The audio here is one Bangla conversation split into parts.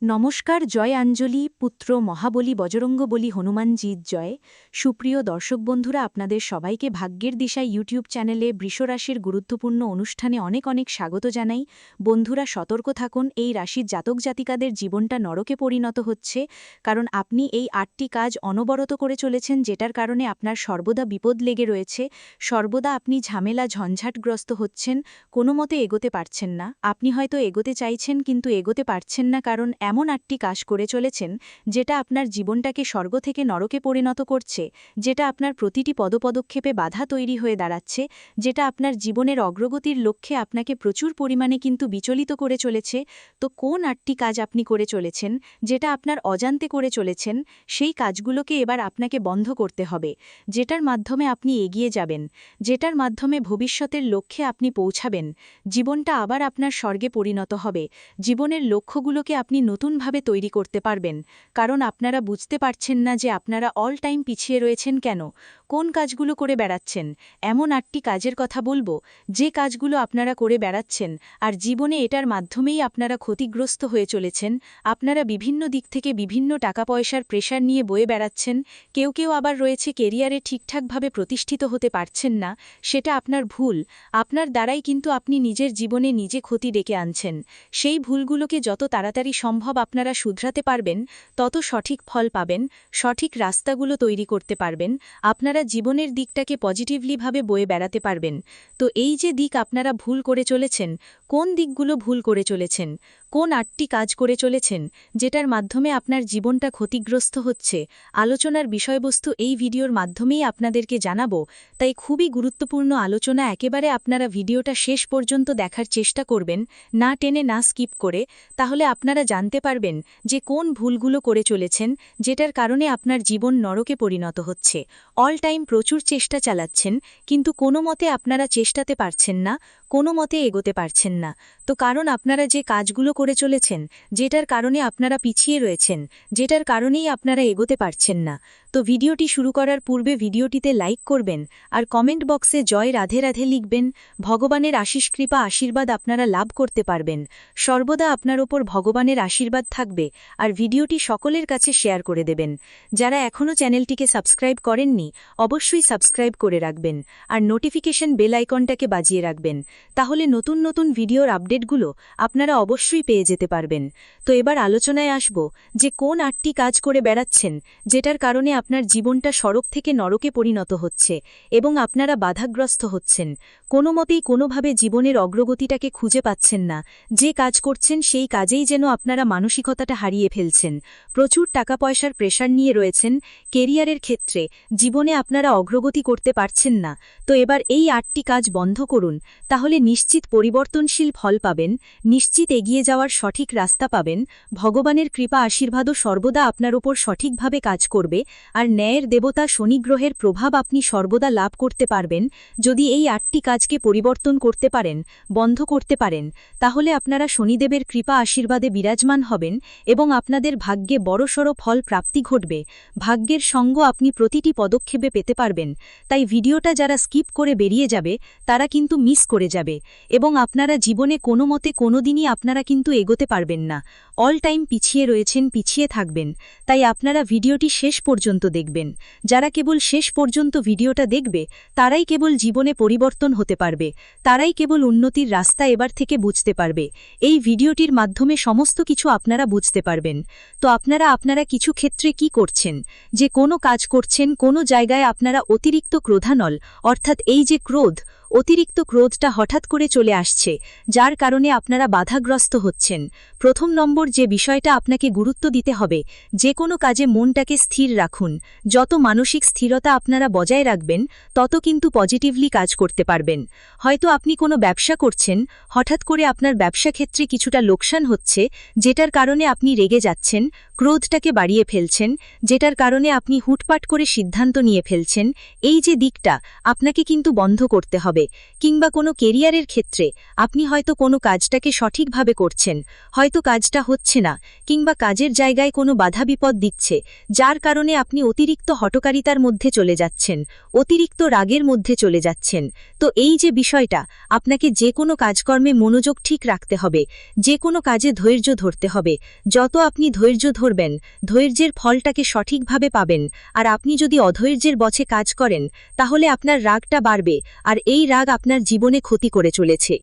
নমস্কার। জয় আঞ্জলি পুত্র মহাবলী বজরঙ্গ বলি হনুমানজিৎ জয়। সুপ্রিয় দর্শক বন্ধুরা, আপনাদের সবাইকে ভাগ্যের দিশায় ইউটিউব চ্যানেলে বৃষরাশির গুরুত্বপূর্ণ অনুষ্ঠানে অনেক অনেক স্বাগত জানাই। বন্ধুরা, সতর্ক থাকুন, এই রাশির জাতক জাতিকাদের জীবনটা নরকে পরিণত হচ্ছে, কারণ আপনি এই ৮টি কাজ অনবরত করে চলেছেন, যেটার কারণে আপনার সর্বদা বিপদ লেগে রয়েছে। সর্বদা আপনি ঝামেলা ঝঞ্ঝাটগ্রস্ত হচ্ছেন, কোনো মতে এগোতে পারছেন না। আপনি হয়তো এগোতে চাইছেন কিন্তু এগোতে পারছেন না, কারণ এমন ৮টি কাজ করে চলেছেন যেটা আপনার জীবনটাকে স্বর্গ থেকে নরকে পরিণত করছে, যেটা আপনার প্রতিটি পদপদক্ষেপে বাধা তৈরি হয়ে দাঁড়াচ্ছে, যেটা আপনার জীবনের অগ্রগতির লক্ষ্যে আপনাকে প্রচুর পরিমাণে কিন্তু বিচলিত করে চলেছে। তো কোন ৮টি কাজ আপনি করে চলেছেন, যেটা আপনার অজান্তে করে চলেছেন, সেই কাজগুলোকে এবার আপনাকে বন্ধ করতে হবে, যেটার মাধ্যমে আপনি এগিয়ে যাবেন, যেটার মাধ্যমে ভবিষ্যতের লক্ষ্যে আপনি পৌঁছাবেন। জীবনটা আবার আপনার স্বর্গে পরিণত হবে। জীবনের লক্ষ্যগুলোকে আপনি নতুনভাবে তৈরি করতে পারবেন, কারণ আপনারা বুঝতে পারছেন না যে আপনারা অল টাইম পিছিয়ে রয়েছেন কেন, কোন কাজগুলো করে বেড়াচ্ছেন। এমন ৮টি কাজের কথা বলবো, যে কাজগুলো আপনারা করে বেড়াচ্ছেন আর জীবনে এটার মাধ্যমেই আপনারা ক্ষতিগ্রস্ত হয়ে চলেছেন। আপনারা বিভিন্ন দিক থেকে বিভিন্ন টাকা পয়সার প্রেশার নিয়ে বয়ে বেড়াচ্ছেন। কেউ কেউ আবার রয়েছে কেরিয়ারে ঠিকঠাকভাবে প্রতিষ্ঠিত হতে পারছেন না। সেটা আপনার ভুল। আপনার দ্বারাই কিন্তু আপনি নিজের জীবনে নিজে ক্ষতি ডেকে আনছেন। সেই ভুলগুলোকে যত তাড়াতাড়ি সম্ভব আপনারা শুধরাতে পারবেন, তত সঠিক ফল পাবেন, সঠিক রাস্তাগুলো তৈরি করতে পারবেন, আপনারা জীবনের দিকটাকে পজিটিভলিভাবে বয়ে বেড়াতে পারবেন। তো এই যে দিক আপনারা ভুল করে চলেছেন, কোন দিকগুলো ভুল করে চলেছেন, কোন ৮টি কাজ করে চলেছেন যেটার মাধ্যমে আপনার জীবনটা ক্ষতিগ্রস্ত হচ্ছে, আলোচনার বিষয়বস্তু এই ভিডিওর মাধ্যমেই আপনাদেরকে জানাবো। তাই খুবই গুরুত্বপূর্ণ আলোচনা, একেবারে আপনারা ভিডিওটা শেষ পর্যন্ত দেখার চেষ্টা করবেন, না টেনে না স্কিপ করে। তাহলে আপনারা জানতে পারবেন যে কোন ভুলগুলো করে চলেছেন, যেটার কারণে আপনার জীবন নরকে পরিণত হচ্ছে। অল টাইম প্রচুর চেষ্টা চালাচ্ছেন, কিন্তু কোনো মতে আপনারা চেষ্টাতে পারছেন না, কোনো মতে এগোতে পারছেন না। তো কারণ আপনারা যে কাজগুলো করে চলেছেন, যেটার কারণে আপনারা পিছিয়ে রয়েছেন, যেটার কারণেই আপনারা এগোতে পারছেন না। তো ভিডিওটি শুরু করার পূর্বে ভিডিওটিতে লাইক করবেন আর কমেন্ট বক্সে জয় রাধে রাধে লিখবেন। ভগবানের আশিস কৃপা আশীর্বাদ আপনারা লাভ করতে পারবেন। সর্বদা আপনার ওপর ভগবানের আশীর্বাদ থাকবে। আর ভিডিওটি সকলের কাছে শেয়ার করে দেবেন। যারা এখনও চ্যানেলটিকে সাবস্ক্রাইব করেননি, অবশ্যই সাবস্ক্রাইব করে রাখবেন আর নোটিফিকেশন বেল আইকনটাকে বাজিয়ে রাখবেন। তাহলে নতুন নতুন ভিডিওর আপডেটগুলো আপনারা অবশ্যই পেয়ে যেতে পারবেন। তো এবার আলোচনায় আসব যে কোন ৮টি কাজ করে বেড়াচ্ছেন, যেটার কারণে আপনার জীবনটা সড়ক থেকে নরকে পরিণত হচ্ছে এবং আপনারা বাধাগ্রস্ত হচ্ছেন। কোনো মতেই কোনোভাবে জীবনের অগ্রগতিটাকে খুঁজে পাচ্ছেন না। যে কাজ করছেন সেই কাজেই যেন আপনারা মানসিকতাটা হারিয়ে ফেলছেন। প্রচুর টাকা পয়সার প্রেশার নিয়ে রয়েছেন। কেরিয়ারের ক্ষেত্রে জীবনে আপনারা অগ্রগতি করতে পারছেন না। তো এবার এই ৮টি কাজ বন্ধ করুন, তাহলে নিশ্চিত পরিবর্তনশীল ফল পাবেন, নিশ্চিত এগিয়ে যাওয়ার সঠিক রাস্তা পাবেন। ভগবানের কৃপা আশীর্বাদও সর্বদা আপনার ওপর সঠিকভাবে কাজ করবে, আর ন্যায়ের দেবতা শনি গ্রহের প্রভাব আপনি সর্বদা লাভ করতে পারবেন। যদি এই ৮টি কাজকে পরিবর্তন করতে পারেন, বন্ধ করতে পারেন, তাহলে আপনারা শনিদেবের কৃপা আশীর্বাদে বিরাজমান হবেন এবং আপনাদের ভাগ্যে বড়সড় ফল প্রাপ্তি ঘটবে। ভাগ্যের সঙ্গ আপনি প্রতিটি পদক্ষেপে পেতে পারবেন। তাই ভিডিওটা যারা স্কিপ করে বেরিয়ে যাবে, তারা কিন্তু মিস করে যাবে এবং আপনারা জীবনে কোনো মতে কোনোদিনই আপনারা কিন্তু এগোতে পারবেন না। অল টাইম পিছিয়ে রয়েছেন, পিছিয়ে থাকবেন। তাই আপনারা ভিডিওটি শেষ পর্যন্ত দেখবেন। যারা কেবল শেষ পর্যন্ত ভিডিওটা দেখবে, তারাই কেবল জীবনে পরিবর্তন হতে পারবে, তারাই কেবল উন্নতির রাস্তা এবার থেকে বুঝতে পারবে। এই ভিডিওটির মাধ্যমে সমস্ত কিছু আপনারা বুঝতে পারবেন। তো আপনারা কিছু ক্ষেত্রে কি করছেন, যে কোনো কাজ করছেন, কোনো জায়গায় আপনারা অতিরিক্ত ক্রোধানল, অর্থাৎ এই যে ক্রোধ, অতিরিক্ত ক্রোধটা হঠাৎ করে চলে আসছে, যার কারণে আপনারা বাধাগ্রস্ত হচ্ছেন। প্রথম নম্বর যে বিষয়টা আপনাকে গুরুত্ব দিতে হবে, যে কোনো কাজে মনটাকে স্থির রাখুন। যত মানসিক স্থিরতা আপনারা বজায় রাখবেন, তত কিন্তু পজিটিভলি কাজ করতে পারবেন। হয়তো আপনি কোনো ব্যবসা করছেন, হঠাৎ করে আপনার ব্যবসা ক্ষেত্রে কিছুটা লোকসান হচ্ছে, যেটার কারণে আপনি রেগে যাচ্ছেন, ক্রোধটাকে বাড়িয়ে ফেলছেন, যেটার কারণে আপনি হুটপাট করে সিদ্ধান্ত নিয়ে ফেলছেন। এই যে দিকটা আপনাকে কিন্তু বন্ধ করতে হবে। হবে, কিংবা কোনো কেরিয়ারের ক্ষেত্রে আপনি হয়তো কোনো কাজটাকে সঠিকভাবে করছেন, হয়তো কাজটা হচ্ছে না, কিংবা কাজের জায়গায় কোনো বাধা বিপদ দিচ্ছে, যার কারণে আপনি অতিরিক্ত হঠকারিতার মধ্যে চলে যাচ্ছেন, অতিরিক্ত রাগের মধ্যে চলে যাচ্ছেন। তো এই যে বিষয়টা, আপনাকে যে কোনো কাজকর্মে মনোযোগ ঠিক রাখতে হবে, যে কোনো কাজে ধৈর্য ধরতে হবে। যত আপনি ধৈর্য ধরবেন, ধৈর্যের ফলটাকে সঠিকভাবে পাবেন। আর আপনি যদি অধৈর্যের বশে কাজ করেন, তাহলে আপনার রাগটা বাড়বে, আর এই রাগ আপনার জীবনে ক্ষতি করে চলেছে।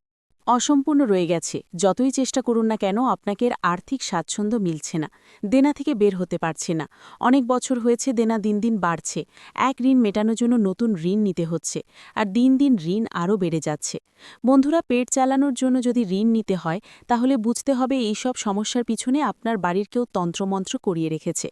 অসম্পূর্ণ রয়ে গেছে। যতই চেষ্টা করুন না কেন, আপনাকে আর্থিক স্বাচ্ছন্দ্য মিলছে না, দেনা থেকে বের হতে পারছে না। অনেক বছর হয়েছে দেনা দিন দিন বাড়ছে, এক ঋণ মেটানোর জন্য নতুন ঋণ নিতে হচ্ছে, আর দিন দিন ঋণ আরও বেড়ে যাচ্ছে। বন্ধুরা, পেট চালানোর জন্য যদি ঋণ নিতে হয়, তাহলে বুঝতে হবে এই সব সমস্যার পিছনে আপনার বাড়ির কেউ তন্ত্রমন্ত্র করিয়ে রেখেছে।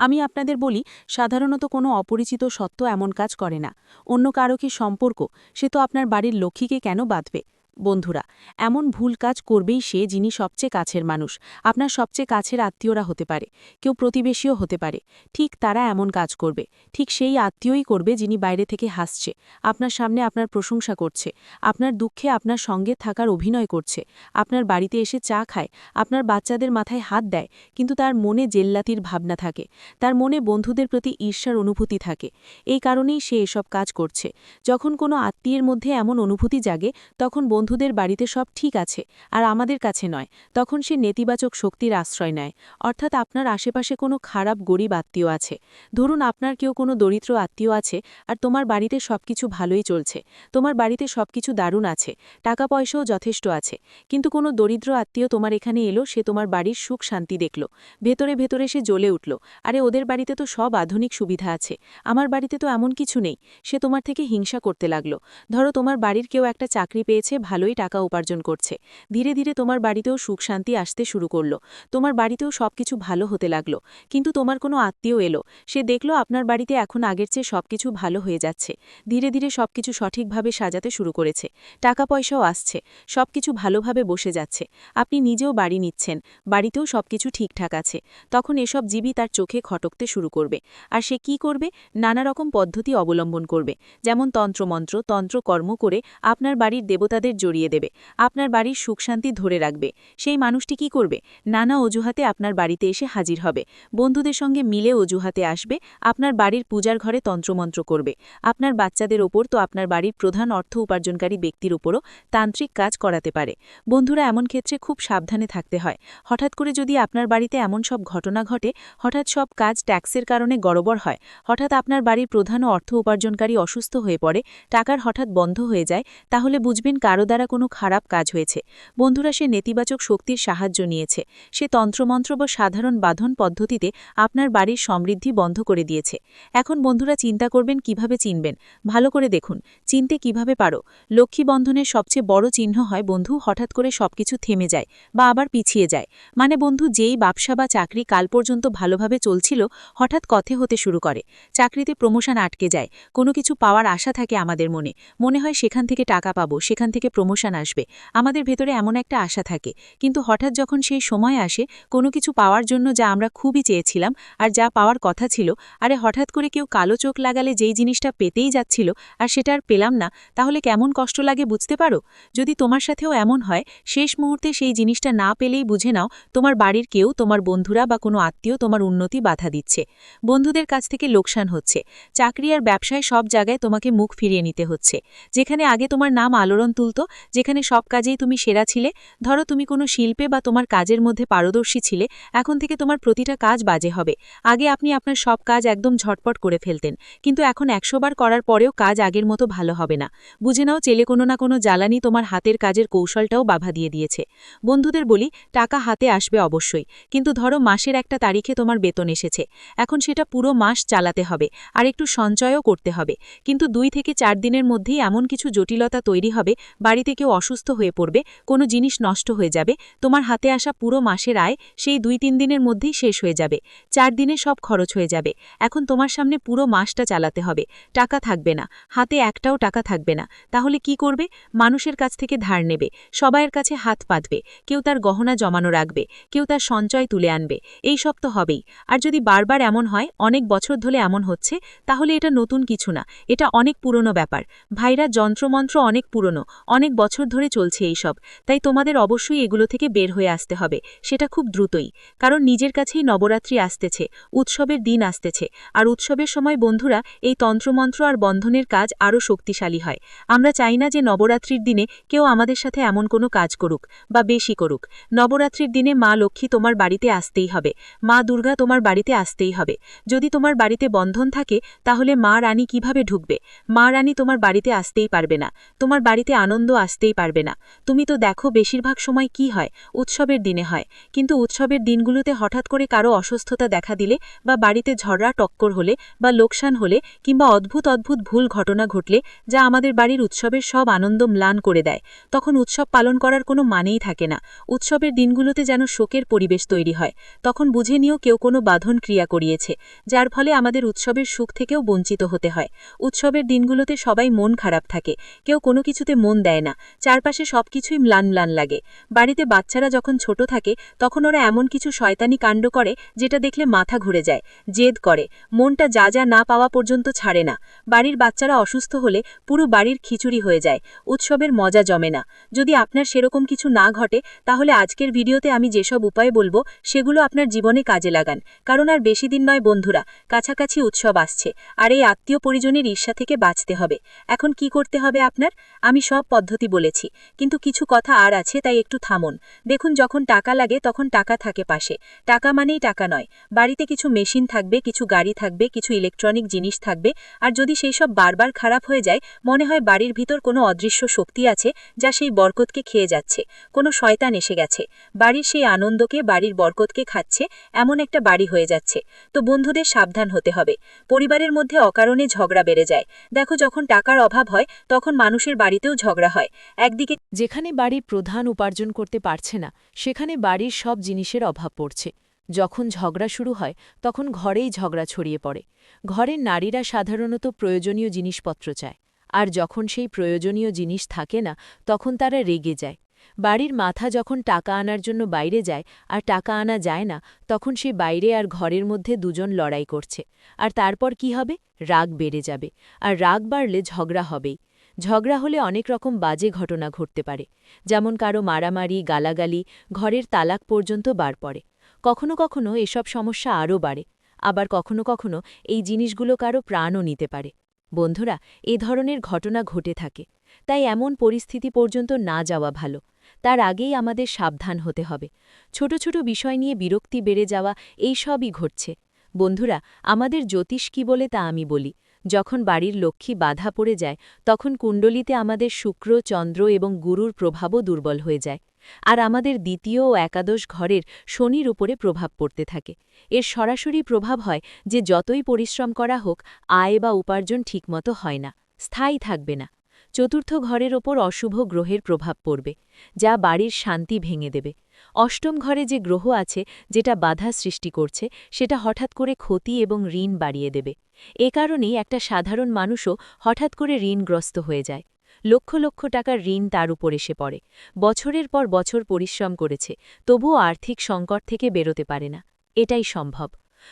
আমি আপনাদের বলি, সাধারণত কোনো অপরিচিত সত্ত্ব এমন কাজ করে না। অন্য কারো কি সম্পর্ক, সে তো আপনার বাড়ির লক্ষ্মীকে কেন বাঁধবে? বন্ধুরা, এমন ভুল কাজ করবেই সে, যিনি সবচেয়ে কাছের মানুষ। আপনার সবচেয়ে কাছের আত্মীয়রা হতে পারে, কেউ প্রতিবেশীও হতে পারে। ঠিক তারা এমন কাজ করবে। ঠিক সেই আত্মীয়ই করবে যিনি বাইরে থেকে হাসছে, আপনার সামনে আপনার প্রশংসা করছে, আপনার দুঃখে আপনার সঙ্গে থাকার অভিনয় করছে, আপনার বাড়িতে এসে চা খায়, আপনার বাচ্চাদের মাথায় হাত দেয়, কিন্তু তার মনে জেল্লাতির ভাবনা থাকে, তার মনে বন্ধুদের প্রতি ঈর্ষার অনুভূতি থাকে। এই কারণেই সে এসব কাজ করছে। যখন কোনো আত্মীয়ের মধ্যে এমন অনুভূতি জাগে, তখন বন্ধুদের বাড়িতে সব ঠিক আছে, আর আমাদের কাছে নয়, তখন সে নেতিবাচক শক্তির আশ্রয় নেয়। অর্থাৎ আপনার আশেপাশে কোনো খারাপ গরিব আত্মীয় আছে। ধরুন আপনার কেউ কোনো দরিদ্র আত্মীয় আছে, আর তোমার বাড়িতে সবকিছু ভালোই চলছে, তোমার বাড়িতে সবকিছু দারুণ আছে, টাকা পয়সাও যথেষ্ট আছে। কিন্তু কোনো দরিদ্র আত্মীয় তোমার এখানে এলো, সে তোমার বাড়ির সুখ শান্তি দেখল, ভেতরে ভেতরে সে জ্বলে উঠল, আরে ওদের বাড়িতে তো সব আধুনিক সুবিধা আছে, আমার বাড়িতে তো এমন কিছু নেই। সে তোমার থেকে হিংসা করতে লাগলো। ধরো তোমার বাড়ির কেউ একটা চাকরি পেয়েছে, ভালোই টাকা উপার্জন করছে, ধীরে ধীরে তোমার বাড়িতেও সুখ শান্তি আসতে শুরু করলো, তোমার বাড়িতেও সবকিছু ভালো হতে লাগলো। কিন্তু তোমার কোনো আত্মীয় এলো, সে দেখলো আপনার বাড়িতে এখন আগের চেয়ে সবকিছু ভালো হয়ে যাচ্ছে, ধীরে ধীরে সবকিছু সঠিকভাবে সাজাতে শুরু করেছে, টাকা পয়সাও আসছে, সবকিছু ভালোভাবে বসে যাচ্ছে, আপনি নিজেও বাড়ি নিচ্ছেন, বাড়িতেও সবকিছু ঠিকঠাক আছে। তখন এসব জীবই তার চোখে খটকতে শুরু করবে। আর সে কি করবে? নানা রকম পদ্ধতি অবলম্বন করবে, যেমন তন্ত্রমন্ত্র, তন্ত্রকর্ম করে আপনার বাড়ির দেবতাদের জড়িয়ে দেবে, আপনার বাড়ির সুখ শান্তি ধরে রাখবে। সেই মানুষটি কি করবে? নানা অজুহাতে আপনার বাড়িতে এসে হাজির হবে, বন্ধুদের সঙ্গে মিলে অজুহাতে আসবে, আপনার বাড়ির পূজার ঘরে তন্ত্রমন্ত্র করবে। আপনার বাচ্চাদের ওপর তো আপনার বাড়ির প্রধান অর্থ উপার্জনকারী ব্যক্তির উপরও তান্ত্রিক কাজ করাতে পারে। বন্ধুরা, এমন ক্ষেত্রে খুব সাবধানে থাকতে হয়। হঠাৎ করে যদি আপনার বাড়িতে এমন সব ঘটনা ঘটে, হঠাৎ সব কাজ ট্যাক্সের কারণে গড়বড় হয়, হঠাৎ আপনার বাড়ির প্রধান অর্থ উপার্জনকারী অসুস্থ হয়ে পড়ে, টাকার হঠাৎ বন্ধ হয়ে যায়, তাহলে বুঝবেন কারো দ্বারা কোনো খারাপ কাজ হয়েছে। বন্ধুরা, সে নেতিবাচক শক্তির সাহায্য নিয়েছে, সে তন্ত্রমন্ত্র বা সাধারণ বাঁধন পদ্ধতিতে আপনার বাড়ির সমৃদ্ধি বন্ধ করে দিয়েছে। এখন বন্ধুরা চিন্তা করবেন কিভাবে চিনবেন। ভালো করে দেখুন, চিনতে কিভাবে পারো। লক্ষ্মী বন্ধনের সবচেয়ে বড় চিহ্ন হয় বন্ধু হঠাৎ করে সবকিছু থেমে যায় বা আবার পিছিয়ে যায়। মানে বন্ধু যেই ব্যবসা বা চাকরি কাল পর্যন্ত ভালোভাবে চলছিল, হঠাৎ কথে হতে শুরু করে, চাকরিতে প্রমোশন আটকে যায়, কোনো কিছু পাওয়ার আশা থাকে আমাদের মনে, মনে হয় সেখান থেকে টাকা পাবো, সেখান থেকে প্রমোশন আসবে, আমাদের ভেতরে এমন একটা আশা থাকে। কিন্তু হঠাৎ যখন সেই সময় আসে কোনো কিছু পাওয়ার জন্য, যা আমরা খুবই চেয়েছিলাম আর যা পাওয়ার কথা ছিল, আরে হঠাৎ করে কেউ কালো চোখ লাগালে যেই জিনিসটা পেতেই যাচ্ছিল আর সেটা আর পেলাম না, তাহলে কেমন কষ্ট লাগে বুঝতে পারো? যদি তোমার সাথেও এমন হয়, শেষ মুহূর্তে সেই জিনিসটা না পেলেই বুঝে নাও তোমার বাড়ির কেউ, তোমার বন্ধুরা বা কোনো আত্মীয় তোমার উন্নতি বাধা দিচ্ছে, বন্ধুদের কাছ থেকে লোকসান হচ্ছে, চাকরি আর ব্যবসায় সব জায়গায় তোমাকে মুখ ফিরিয়ে নিতে হচ্ছে। যেখানে আগে তোমার নাম আলোড়ন তুলত, যেখানে সব কাজেই তুমি সেরা ছিলে, ধরো তুমি কোনো শিল্পে বা তোমার কাজের মধ্যে পারদর্শী ছিলে, এখন থেকে তোমার প্রতিটা কাজ বাজে হবে। আগে আপনি আপনার সব কাজ একদম ঝটপট করে ফেলতেন, কিন্তু এখন 100 বার করার পরেও কাজ আগের মতো ভালো হবে না। বুঝে নাও চেলে কোনো না কোনো জ্বালানি তোমার হাতের কাজের কৌশলটাও বাধা দিয়ে দিয়েছে। বন্ধুদের বলি, টাকা হাতে আসবে অবশ্যই, কিন্তু ধরো মাসের একটা তারিখে তোমার বেতন এসেছে, এখন সেটা পুরো মাস চালাতে হবে, আর একটু সঞ্চয়ও করতে হবে। কিন্তু 2 থেকে 4 দিনের মধ্যেই এমন কিছু জটিলতা তৈরি হবে, বাড়ি বাড়িতে কেউ অসুস্থ হয়ে পড়বে, কোনো জিনিস নষ্ট হয়ে যাবে, তোমার হাতে আসা পুরো মাসের আয় সেই 2-3 দিনের মধ্যেই শেষ হয়ে যাবে, 4 দিনে সব খরচ হয়ে যাবে। এখন তোমার সামনে পুরো মাসটা চালাতে হবে, টাকা থাকবে না, হাতে একটাও টাকা থাকবে না। তাহলে কি করবে? মানুষের কাছ থেকে ধার নেবে, সবাইয়ের কাছে হাত পাতবে, কেউ তার গহনা জমানো রাখবে, কেউ তার সঞ্চয় তুলে আনবে। এই সব তো হবেই। আর যদি বারবার এমন হয়, অনেক বছর ধরে এমন হচ্ছে, তাহলে এটা নতুন কিছু না, এটা অনেক পুরনো ব্যাপার। ভাইরা, যন্ত্রমন্ত্র অনেক পুরনো, অনেক বছর ধরে চলছে এই সব। তাই তোমাদের অবশ্যই এগুলো থেকে বের হয়ে আসতে হবে, সেটা খুব দ্রুতই। কারণ নিজের কাছেই নবরাত্রি আসতেছে, উৎসবের দিন আসতেছে। আর উৎসবের সময় বন্ধুরা, এই তন্ত্রমন্ত্র আর বন্ধনের কাজ আরও শক্তিশালী হয়। আমরা চাই না যে নবরাত্রির দিনে কেউ আমাদের সাথে এমন কোনো কাজ করুক বা বেশি করুক। নবরাত্রির দিনে মা লক্ষ্মী তোমার বাড়িতে আসতেই হবে, মা দুর্গা তোমার বাড়িতে আসতেই হবে। যদি তোমার বাড়িতে বন্ধন থাকে, তাহলে মা রানী কিভাবে ঢুকবে? মা রানী তোমার বাড়িতে আসতেই পারবে না, তোমার বাড়িতে আনন্দ আসতেই পারবে না। তুমি তো দেখো বেশিরভাগ সময় কি হয়, উৎসবের দিনে হয়। কিন্তু উৎসবের দিনগুলোতে হঠাৎ করে কারো অসুস্থতা দেখা দিলে, বা বাড়িতে ঝগড়া টক্কর হলে, বা লোকসান হলে, কিংবা অদ্ভুত অদ্ভুত ভুল ঘটনা ঘটলে, যা আমাদের বাড়ির উৎসবের সব আনন্দ ম্লান করে দেয়, তখন উৎসব পালন করার কোনো মানেই থাকে না। উৎসবের দিনগুলোতে যেন শোকের পরিবেশ তৈরি হয়। তখন বুঝে নিও কেউ কোনো বাঁধন ক্রিয়া করিয়েছে, যার ফলে আমাদের উৎসবের সুখ থেকেও বঞ্চিত হতে হয়। উৎসবের দিনগুলোতে সবাই মন খারাপ থাকে, কেউ কোনো কিছুতে মন দেয় না, চারপাশে সবকিছুই ম্লান ম্লান লাগে। বাড়িতে বাচ্চারা যখন ছোট থাকে, তখন ওরা এমন কিছু শয়তানি কাণ্ড করে যেটা দেখলে মাথা ঘুরে যায়, জেদ করে, মনটা যা যা না পাওয়া পর্যন্ত ছাড়ে না। বাড়ির বাচ্চারা অসুস্থ হলে পুরো বাড়ির খিচুড়ি হয়ে যায়, উৎসবের মজা জমে না। যদি আপনার সেরকম কিছু না ঘটে, তাহলে আজকের ভিডিওতে আমি যেসব উপায় বলবো, সেগুলো আপনার জীবনে কাজে লাগান। কারণ আর বেশি দিন নয় বন্ধুরা, কাছাকাছি উৎসব আসছে, আর এই আত্মীয় পরিজনের ঈর্ষা থেকে বাঁচতে হবে। এখন কি করতে হবে আপনার? আমি সব পদ্ধতি বলেছি, কিন্তু কিছু কথা আর আছে, তাই একটু থামুন। দেখুন, যখন টাকা লাগে তখন টাকা থাকে পাশে। টাকা মানেই টাকা নয়, বাড়িতে কিছু মেশিন থাকবে, কিছু গাড়ি থাকবে, কিছু ইলেকট্রনিক জিনিস থাকবে। আর যদি সেই সব বারবার খারাপ হয়ে যায়, মনে হয় বাড়ির ভিতর কোনো অদৃশ্য শক্তি আছে যা সেই বরকতকে খেয়ে যাচ্ছে, কোনো শয়তান এসে গেছে, বাড়ির সেই আনন্দকে, বাড়ির বরকতকে খাচ্ছে, এমন একটা বাড়ি হয়ে যাচ্ছে। তো বন্ধুদের সাবধান হতে হবে। পরিবারের মধ্যে অকারণে ঝগড়া বেড়ে যায়। দেখো, যখন টাকার অভাব হয়, তখন মানুষের বাড়িতেও ঝগড়া হয়। একদিকে যেখানে বাড়ির প্রধান উপার্জন করতে পারছে না, সেখানে বাড়ির সব জিনিসের অভাব পড়ছে। যখন ঝগড়া শুরু হয়, তখন ঘরেই ঝগড়া ছড়িয়ে পড়ে। ঘরের নারীরা সাধারণত প্রয়োজনীয় জিনিসপত্র চায়, আর যখন সেই প্রয়োজনীয় জিনিস থাকে না, তখন তারা রেগে যায়। বাড়ির মাথা যখন টাকা আনার জন্য বাইরে যায় আর টাকা আনা যায় না, তখন সে বাইরে আর ঘরের মধ্যে দুজন লড়াই করছে। আর তারপর কি হবে? রাগ বেড়ে যাবে, আর রাগ বাড়লে ঝগড়া হবেই। ঝগড়া হলে অনেক রকম বাজে ঘটনা ঘটতে পারে, যেমন কারো মারামারি, গালাগালি, ঘরের তালাক পর্যন্ত বার পড়ে। কখনো কখনো এসব সমস্যা আরও বাড়ে, আবার কখনো কখনো এই জিনিসগুলো কারো প্রাণও নিতে পারে। বন্ধুরা, এ ধরনের ঘটনা ঘটে থাকে, তাই এমন পরিস্থিতি পর্যন্ত না যাওয়া ভালো। তার আগেই আমাদের সাবধান হতে হবে। ছোট ছোট বিষয় নিয়ে বিরক্তি বেড়ে যাওয়া, এই সবই ঘটছে। বন্ধুরা, আমাদের জ্যোতিষ কি বলে তা আমি বলি। যখন বাড়ির লক্ষ্মী বাধা পড়ে যায়, তখন কুণ্ডলিতে আমাদের শুক্র, চন্দ্র এবং গুরুর প্রভাবও দুর্বল হয়ে যায়। আর আমাদের দ্বিতীয় ও একাদশ ঘরের শনির উপরে প্রভাব পড়তে থাকে। এর সরাসরি প্রভাব হয় যে যতই পরিশ্রম করা হোক, আয় বা উপার্জন ঠিকমতো হয় না, স্থায়ী থাকবে না। চতুর্থ ঘরের ওপর অশুভ গ্রহের প্রভাব পড়বে, যা বাড়ির শান্তি ভেঙে দেবে। অষ্টম ঘরে যে গ্রহ আছে, যেটা বাধা সৃষ্টি করছে, সেটা হঠাৎ করে ক্ষতি এবং ঋণ বাড়িয়ে দেবে। এ কারণেই একটা সাধারণ মানুষও হঠাৎ করে ঋণগ্রস্ত হয়ে যায়। লক্ষ লক্ষ টাকার ঋণ তার উপর এসে পড়ে। বছরের পর বছর পরিশ্রম করেছে, তবুও আর্থিক সংকট থেকে বেরোতে পারে না। এটাই সম্ভব।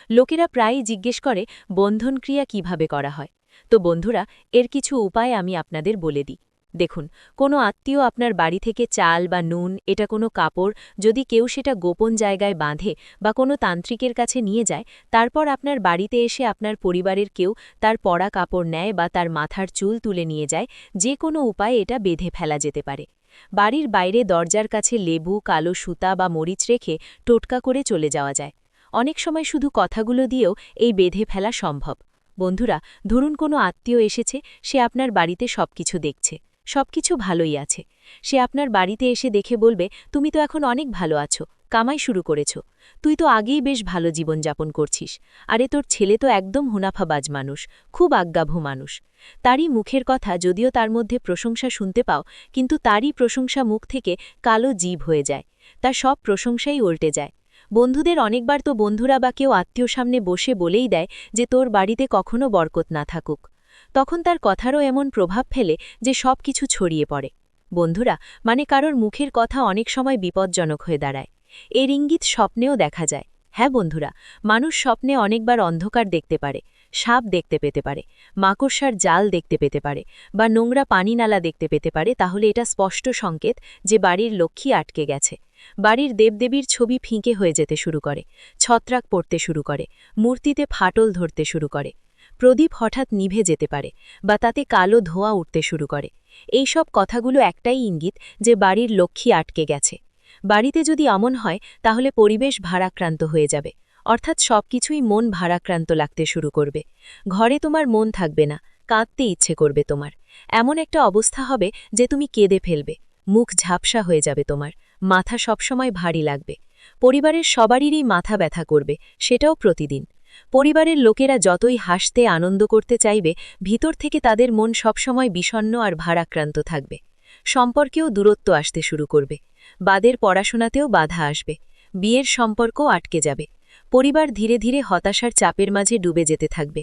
লোকেরা প্রায়ই জিজ্ঞেস করে বন্ধন ক্রিয়া কিভাবে করা হয়। তো বন্ধুরা, এর কিছু উপায় আমি আপনাদের বলে দিই। দেখুন, কোনো আত্মীয় আপনার বাড়ি থেকে চাল বা নুন, এটা কোনো কাপড়, যদি কেউ সেটা গোপন জায়গায় বাঁধে বা কোনো তান্ত্রিকের কাছে নিয়ে যায়, তারপর আপনার বাড়িতে এসে আপনার পরিবারের কেউ তার পরা কাপড় নেয় বা তার মাথার চুল তুলে নিয়ে যায়, যে কোনো উপায়ে এটা বেঁধে ফেলা যেতে পারে। বাড়ির বাইরে দরজার কাছে লেবু, কালো সুতা বা মরিচ রেখে টোটকা করে চলে যাওয়া যায়। অনেক সময় শুধু কথাগুলো দিয়েও এই বেঁধে ফেলা সম্ভব। বন্ধুরা, ধরুন কোনো আত্মীয় এসেছে, সে আপনার বাড়িতে সবকিছু দেখছে, সবকিছু ভালোই আছে। সে আপনার বাড়িতে এসে দেখে বলবে, তুমি তো এখন অনেক ভালো আছো, কামাই শুরু করেছ। তুই তো আগেই বেশ ভালো জীবনযাপন করছিস। আরে তোর ছেলে তো একদম হুনাফাবাজ মানুষ, খুব আজ্ঞাভু মানুষ। তারই মুখের কথা, যদিও তার মধ্যে প্রশংসা শুনতে পাও, কিন্তু তারই প্রশংসা মুখ থেকে কালো জিভ হয়ে যায়। তার সব প্রশংসাই উল্টে যায়। বন্ধুদের অনেকবার তো বন্ধুরা বা কেউ আত্মীয় সামনে বসে বলেই দেয় যে তোর বাড়িতে কখনো বরকত না থাকুক। তখন তার কথারও এমন প্রভাব ফেলে যে সব কিছু ছড়িয়ে পড়ে। বন্ধুরা, মানে কারোর মুখের কথা অনেক সময় বিপজ্জনক হয়ে দাঁড়ায়। এর ইঙ্গিত স্বপ্নেও দেখা যায়। হ্যাঁ বন্ধুরা, মানুষ স্বপ্নে অনেকবার অন্ধকার দেখতে পারে, সাপ দেখতে পেতে পারে, মাকড়সার জাল দেখতে পেতে পারে, বা নোংরা পানি নালা দেখতে পেতে পারে। তাহলে এটা স্পষ্ট সংকেত যে বাড়ির লক্ষ্মী আটকে গেছে। বাড়ির দেবদেবীর ছবি ফিকে হয়ে যেতে শুরু করে, ছত্রাক পড়তে শুরু করে, মূর্তিতে ফাটল ধরতে শুরু করে, প্রদীপ হঠাৎ নিভে যেতে পারে, বা তাতে কালো ধোঁয়া উঠতে শুরু করে। এই সব কথাগুলো একটাই ইঙ্গিত যে বাড়ির লক্ষ্মী আটকে গেছে। বাড়িতে যদি এমন হয় তাহলে পরিবেশ ভারাক্রান্ত হয়ে যাবে, অর্থাৎ সবকিছুই মন ভারাক্রান্ত লাগতে শুরু করবে। ঘরে তোমার মন থাকবে না, কাঁদতে ইচ্ছে করবে তোমার। এমন একটা অবস্থা হবে যে তুমি কেঁদে ফেলবে, মুখ ঝাপসা হয়ে যাবে তোমার, মাথা সবসময় ভারী লাগবে। পরিবারের সবারই মাথা ব্যথা করবে, সেটাও প্রতিদিন। পরিবারের লোকেরা যতই হাসতে আনন্দ করতে চাইবে, ভিতর থেকে তাদের মন সবসময় বিষণ্ণ আর ভারাক্রান্ত থাকবে। সম্পর্কেও দূরত্ব আসতে শুরু করবে। বাদের পড়াশোনাতেও বাধা আসবে। বিয়ের সম্পর্কও আটকে যাবে। পরিবার ধীরে ধীরে হতাশার চাপের মাঝে ডুবে যেতে থাকবে।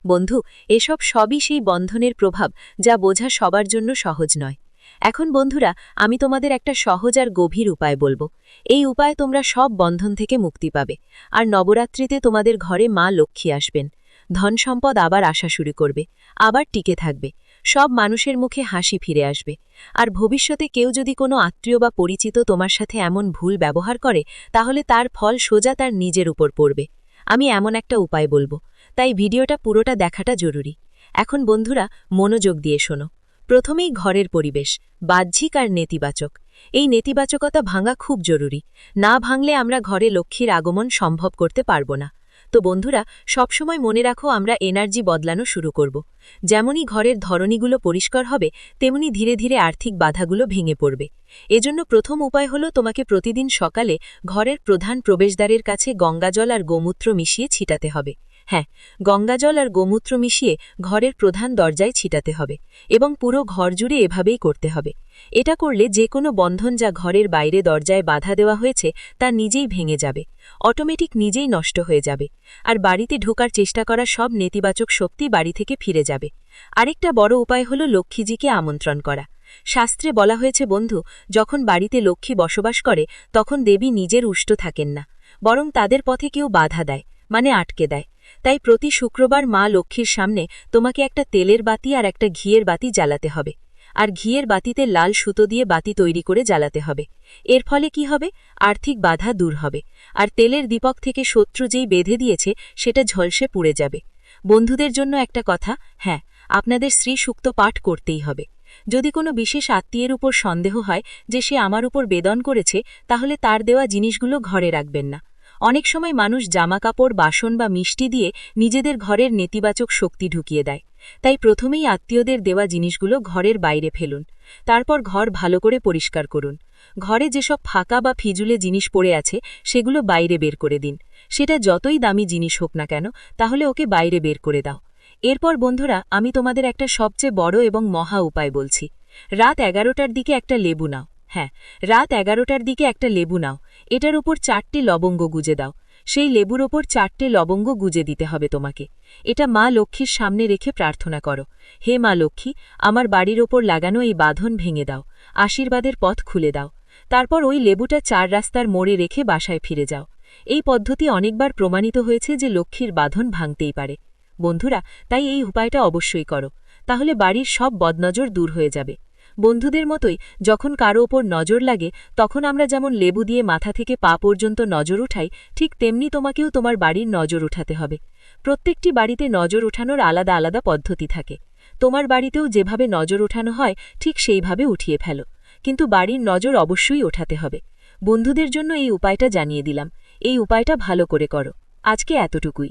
বন্ধু, এসব সবই সেই বন্ধনের প্রভাব যা বোঝা সবার জন্য সহজ নয়। এখন বন্ধুরা, আমি তোমাদের একটা সহজ আর গভীর উপায় বলবো। এই উপায়ে তোমরা সব বন্ধন থেকে মুক্তি পাবে। আর নবরাত্রিতে তোমাদের ঘরে মা লক্ষ্মী আসবেন। ধন সম্পদ আবার আসা শুরু করবে, আবার টিকে থাকবে। সব মানুষের মুখে হাসি ফিরে আসবে। আর ভবিষ্যতে কেউ যদি কোনো আত্মীয় বা পরিচিত তোমার সাথে এমন ভুল ব্যবহার করে, তাহলে তার ফল সোজা তার নিজের উপর পড়বে। আমি এমন একটা উপায় বলবো, তাই ভিডিওটা পুরোটা দেখাটা জরুরি। এখন বন্ধুরা, মনোযোগ দিয়ে শোনো। প্রথমেই ঘরের পরিবেশ, বাহ্যিক আর নেতিবাচক। এই নেতিবাচকতা ভাঙা খুব জরুরি। না ভাঙলে আমরা ঘরে লক্ষ্মীর আগমন সম্ভব করতে পারব না। তো বন্ধুরা, সবসময় মনে রাখো, আমরা এনার্জি বদলানো শুরু করব। যেমনই ঘরের ধরনীগুলো পরিষ্কার হবে, তেমনি ধীরে ধীরে আর্থিক বাধাগুলো ভেঙে পড়বে। এজন্য প্রথম উপায় হলো তোমাকে প্রতিদিন সকালে ঘরের প্রধান প্রবেশদ্বারের কাছে গঙ্গাজল আর গোমূত্র মিশিয়ে ছিটাতে হবে। হ্যাঁ, গঙ্গাজল আর গোমূত্র মিশিয়ে ঘরের প্রধান দরজায় ছিটাতে হবে, এবং পুরো ঘর জুড়ে এভাবেই করতে হবে। এটা করলে যে কোনো বন্ধন যা ঘরের বাইরে দরজায় বাধা দেওয়া হয়েছে তা নিজেই ভেঙে যাবে, অটোমেটিক নিজেই নষ্ট হয়ে যাবে। আর বাড়িতে ঢোকার চেষ্টা করা সব নেতিবাচক শক্তি বাড়ি থেকে ফিরে যাবে। আরেকটা বড় উপায় হলো লক্ষ্মীজিকে আমন্ত্রণ করা। শাস্ত্রে বলা হয়েছে বন্ধু, যখন বাড়িতে লক্ষ্মী বসবাস করে তখন দেবী নিজের উষ্ট থাকেন না, বরং তাদের পথে কেউ বাধা দেয়, মানে আটকে দেয়। তাই প্রতি শুক্রবার মা লক্ষ্মীর সামনে তোমাকে একটা তেলের বাতি আর একটা ঘিয়ের বাতি জ্বালাতে হবে। আর ঘিয়ের বাতিতে লাল সুতো দিয়ে বাতি তৈরি করে জ্বালাতে হবে। এর ফলে কি হবে? আর্থিক বাধা দূর হবে, আর তেলের দীপক থেকে শত্রু যেই বেঁধে দিয়েছে সেটা ঝলসে পুড়ে যাবে। বন্ধুদের জন্য একটা কথা, হ্যাঁ, আপনাদের শ্রী সূক্ত পাঠ করতেই হবে। যদি কোনো বিশেষ আত্মীয়ের উপর সন্দেহ হয় যে সে আমার উপর বেদন করেছে, তাহলে তার দেওয়া জিনিসগুলো ঘরে রাখবেন না। অনেক সময় মানুষ জামাকাপড়, বাসন বা মিষ্টি দিয়ে নিজেদের ঘরের নেতিবাচক শক্তি ঢুকিয়ে দেয়। তাই প্রথমেই আত্মীয়দের দেওয়া জিনিসগুলো ঘরের বাইরে ফেলুন। তারপর ঘর ভালো করে পরিষ্কার করুন। ঘরে যেসব ফাঁকা বা ফিজুলে জিনিস পড়ে আছে সেগুলো বাইরে বের করে দিন। সেটা যতই দামি জিনিস হোক না কেন, তাহলে ওকে বাইরে বের করে দাও। এরপর বন্ধুরা, আমি তোমাদের একটা সবচেয়ে বড় এবং মহা উপায় বলছি। রাত 11টার দিকে একটা লেবু নাও। হ্যাঁ, রাত 11টার দিকে একটা লেবু নাও। এটার উপর 4টে লবঙ্গ গুজে দাও। সেই লেবুর ওপর 4টে লবঙ্গ গুজে দিতে হবে তোমাকে। এটা মা লক্ষ্মীর সামনে রেখে প্রার্থনা করো, হে মা লক্ষ্মী, আমার বাড়ির ওপর লাগানো এই বাঁধন ভেঙে দাও, আশীর্বাদের পথ খুলে দাও। তারপর ওই লেবুটা 4 রাস্তার মোড়ে রেখে বাসায় ফিরে যাও। এই পদ্ধতি অনেকবার প্রমাণিত হয়েছে যে লক্ষ্মীর বাঁধন ভাঙতেই পারে। বন্ধুরা, তাই এই উপায়টা অবশ্যই করো, তাহলে বাড়ির সব বদনজর দূর হয়ে যাবে। বন্ধুদের মতোই যখন কারো ওপর নজর লাগে, তখন আমরা যেমন লেবু দিয়ে মাথা থেকে পা পর্যন্ত নজর উঠাই, ঠিক তেমনি তোমাকেও তোমার বাড়ির নজর উঠাতে হবে। প্রত্যেকটি বাড়িতে নজর উঠানোর আলাদা আলাদা পদ্ধতি থাকে। তোমার বাড়িতেও যেভাবে নজর ওঠানো হয় ঠিক সেইভাবে উঠিয়ে ফেলো, কিন্তু বাড়ির নজর অবশ্যই ওঠাতে হবে। বন্ধুদের জন্য এই উপায়টা জানিয়ে দিলাম। এই উপায়টা ভালো করে করো। আজকে এতটুকুই।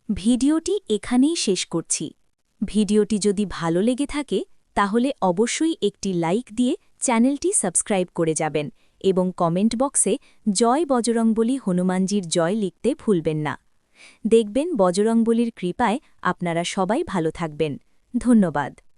ভিডিওটি এখানেই শেষ করছি। ভিডিওটি যদি ভালো লেগে থাকে তাহলে অবশ্যই একটি লাইক দিয়ে চ্যানেলটি সাবস্ক্রাইব করে যাবেন এবং কমেন্ট বক্সে জয় বজরংবলী হনুমানজির জয় লিখতে ভুলবেন না। দেখবেন বজরংবলীর কৃপায় আপনারা সবাই ভালো থাকবেন। ধন্যবাদ।